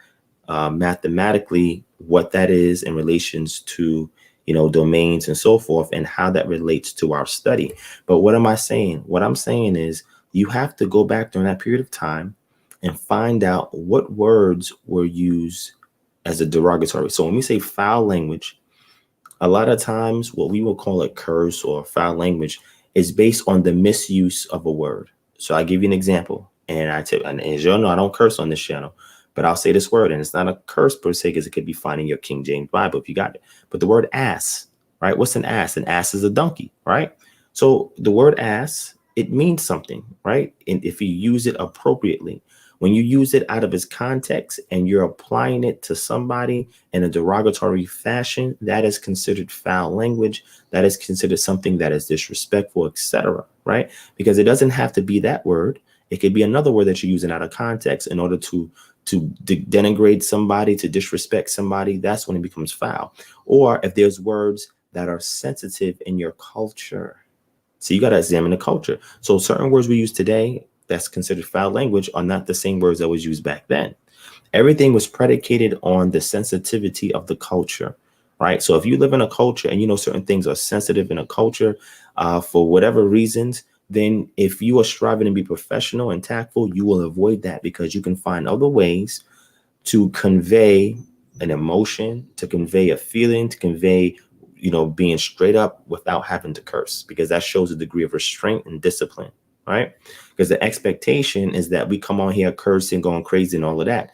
mathematically what that is in relations to, domains and so forth, and how that relates to our study. But what am I saying? What I'm saying is you have to go back during that period of time and find out what words were used as a derogatory. So when we say foul language, a lot of times what we will call a curse or foul language is based on the misuse of a word. So I give you an example, and and as you all know, I don't curse on this channel, but I'll say this word, and it's not a curse per se, because it could be found in your King James Bible if you got it. But the word ass, right? What's an ass? An ass is a donkey, right? So the word ass, it means something, right? And if you use it appropriately, when you use it out of its context and you're applying it to somebody in a derogatory fashion, that is considered foul language. That is considered something that is disrespectful, etc. Right? Because it doesn't have to be that word. It could be another word that you're using out of context in order to denigrate somebody, to disrespect somebody. That's when it becomes foul. Or if there's words that are sensitive in your culture. So you got to examine the culture. So certain words we use today that's considered foul language are not the same words that was used back then. Everything was predicated on the sensitivity of the culture, right? So if you live in a culture and certain things are sensitive in a culture for whatever reasons, then if you are striving to be professional and tactful, you will avoid that, because you can find other ways to convey an emotion, to convey a feeling, to convey, being straight up without having to curse, because that shows a degree of restraint and discipline. Right? Because the expectation is that we come on here cursing, going crazy and all of that.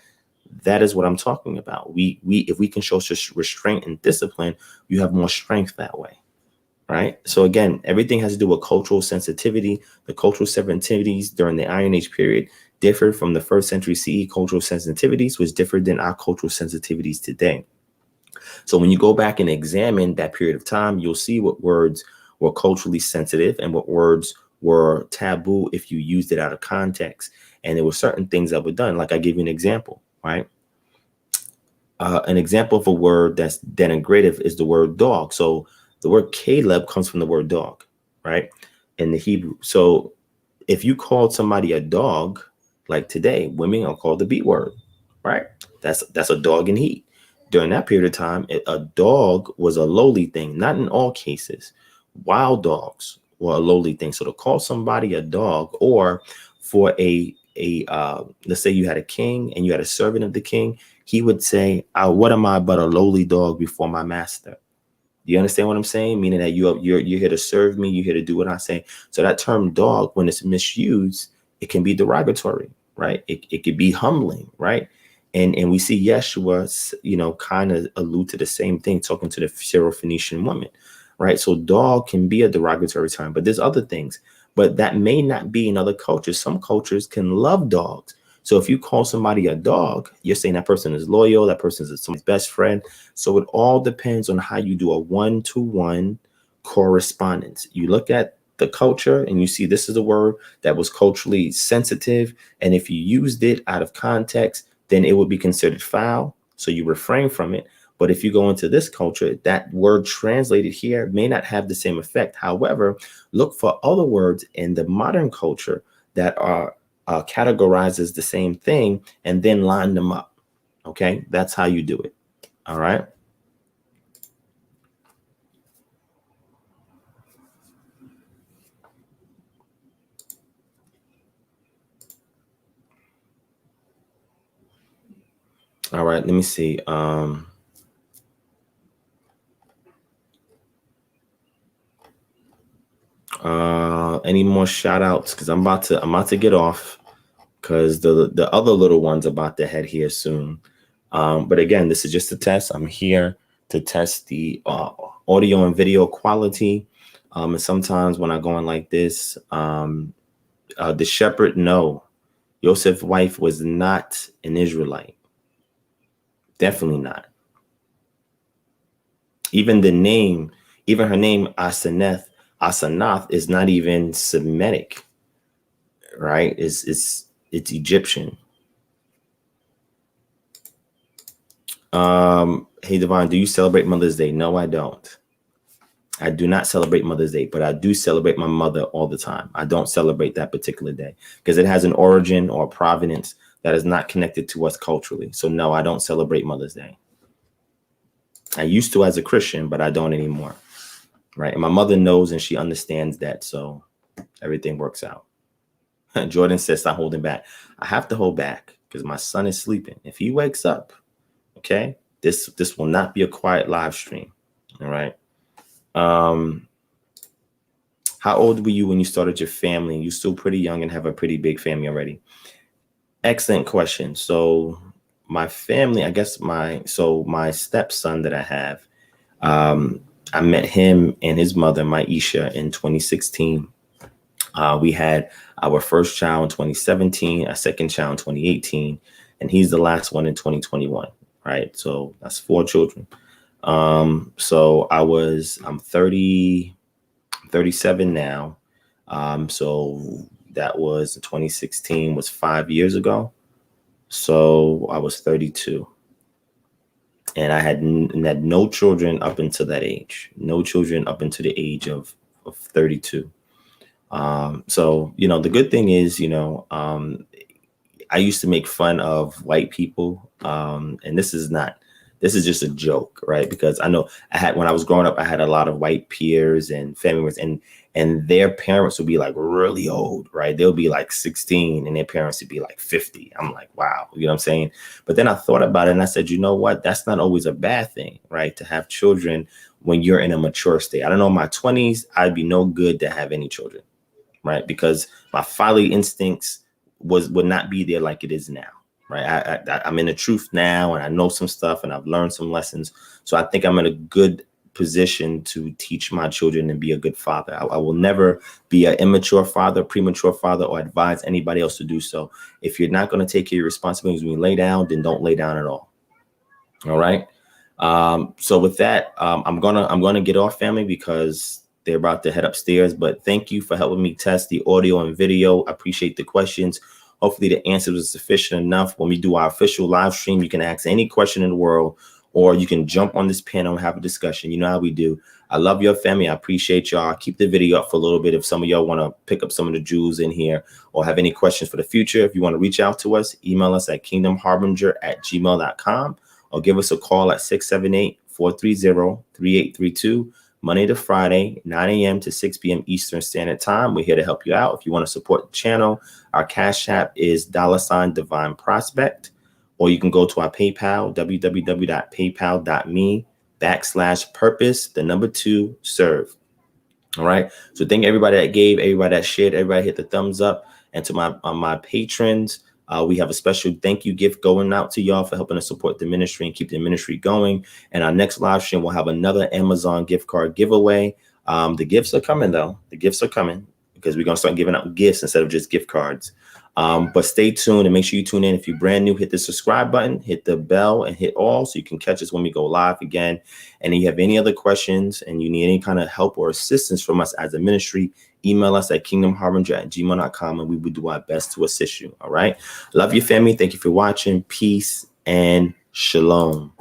That is what I'm talking about. If we can show restraint and discipline, you have more strength that way. Right? So again, everything has to do with cultural sensitivity. The cultural sensitivities during the Iron Age period differed from the first century CE cultural sensitivities, which differed than our cultural sensitivities today. So when you go back and examine that period of time, you'll see what words were culturally sensitive and what words were taboo if you used it out of context. And there were certain things that were done. Like I give you an example, right? An example of a word that's denigrative is the word dog. So the word Caleb comes from the word dog, right? In the Hebrew. So if you called somebody a dog, like today, women are called the B word, right? That's a dog in heat. During that period of time, a dog was a lowly thing, not in all cases. Wild dogs were a lowly thing. So to call somebody a dog, or for let's say you had a king and you had a servant of the king, he would say, what am I but a lowly dog before my master? Do you understand what I'm saying? Meaning that you're here to serve me, you're here to do what I say. So that term dog, when it's misused, it can be derogatory. right? It could be humbling, right? And we see Yeshua, kind of allude to the same thing, talking to the Syrophoenician woman, right? So dog can be a derogatory term, but there's other things. But that may not be in other cultures. Some cultures can love dogs. So if you call somebody a dog, you're saying that person is loyal, that person is somebody's best friend. So it all depends on how you do a one-to-one correspondence. You look at the culture and you see this is a word that was culturally sensitive. And if you used it out of context, then it would be considered foul. So you refrain from it. But if you go into this culture, that word translated here may not have the same effect. However, look for other words in the modern culture that are categorized as the same thing and then line them up. Okay, that's how you do it. All right. All right, let me see. Any more shout outs? Because I'm about to get off because the other little one's about to head here soon. But again, this is just a test. I'm here to test the audio and video quality. And sometimes when I go in like this, the shepherd, no, Joseph's wife was not an Israelite. Definitely not. Even the name, even her name, Asenath, is not even Semitic, right? It's Egyptian. Hey, Divine, do you celebrate Mother's Day? No, I don't. I do not celebrate Mother's Day, but I do celebrate my mother all the time. I don't celebrate that particular day because it has an origin or provenance that is not connected to us culturally. So no, I don't celebrate Mother's Day. I used to as a Christian, but I don't anymore. Right. And my mother knows and she understands that. So everything works out. Jordan says, stop holding back. I have to hold back because my son is sleeping. If he wakes up, okay, this will not be a quiet live stream. All right. How old were you when you started your family? You're still pretty young and have a pretty big family already. Excellent question. So my family, I guess my stepson that I have, I met him and his mother, Maisha, in 2016. We had our first child in 2017, a second child in 2018, and he's the last one in 2021, right? So that's 4 children. So I'm 37 now. So that was 2016 was 5 years ago. So I was 32. And I had no children up until that age, no children up until the age of 32. So, the good thing is, I used to make fun of white people. And this is just a joke, right? Because I know when I was growing up, I had a lot of white peers and family members and their parents would be like really old, right? They'll be like 16 and their parents would be like 50. I'm like, wow, you know what I'm saying? But then I thought about it and I said, you know what? That's not always a bad thing, right? To have children when you're in a mature state. I don't know, in my 20s, I'd be no good to have any children, right? Because my fatherly instincts would not be there like it is now. Right. I'm in the truth now and I know some stuff and I've learned some lessons. So I think I'm in a good position to teach my children and be a good father. I will never be an immature father, premature father, or advise anybody else to do so. If you're not going to take care of your responsibilities when you lay down, then don't lay down at all. All right. So with that, I'm gonna get off, family, because they're about to head upstairs. But thank you for helping me test the audio and video. I appreciate the questions. Hopefully the answer was sufficient enough. When we do our official live stream, you can ask any question in the world, or you can jump on this panel and have a discussion. You know how we do. I love your family. I appreciate y'all. I'll keep the video up for a little bit. If some of y'all want to pick up some of the jewels in here or have any questions for the future, if you want to reach out to us, email us at kingdomharbinger@gmail.com or give us a call at 678-430-3832. Monday to Friday, 9 a.m. to 6 p.m. Eastern Standard Time. We're here to help you out. If you want to support the channel, our Cash App is $DivineProspect, or you can go to our PayPal, www.paypal.me/purpose2serve. All right. So thank everybody that gave, everybody that shared, everybody hit the thumbs up. And to my patrons, We have a special thank you gift going out to y'all for helping us support the ministry and keep the ministry going. And our next live stream, we'll have another Amazon gift card giveaway. The gifts are coming, though. The gifts are coming because we're going to start giving out gifts instead of just gift cards. But stay tuned and make sure you tune in. If you're brand new, hit the subscribe button, hit the bell, and hit all so you can catch us when we go live again. And if you have any other questions and you need any kind of help or assistance from us as a ministry, email us at kingdomharbinger@gmail.com, and we will do our best to assist you. All right. Love your family. Thank you for watching. Peace and shalom.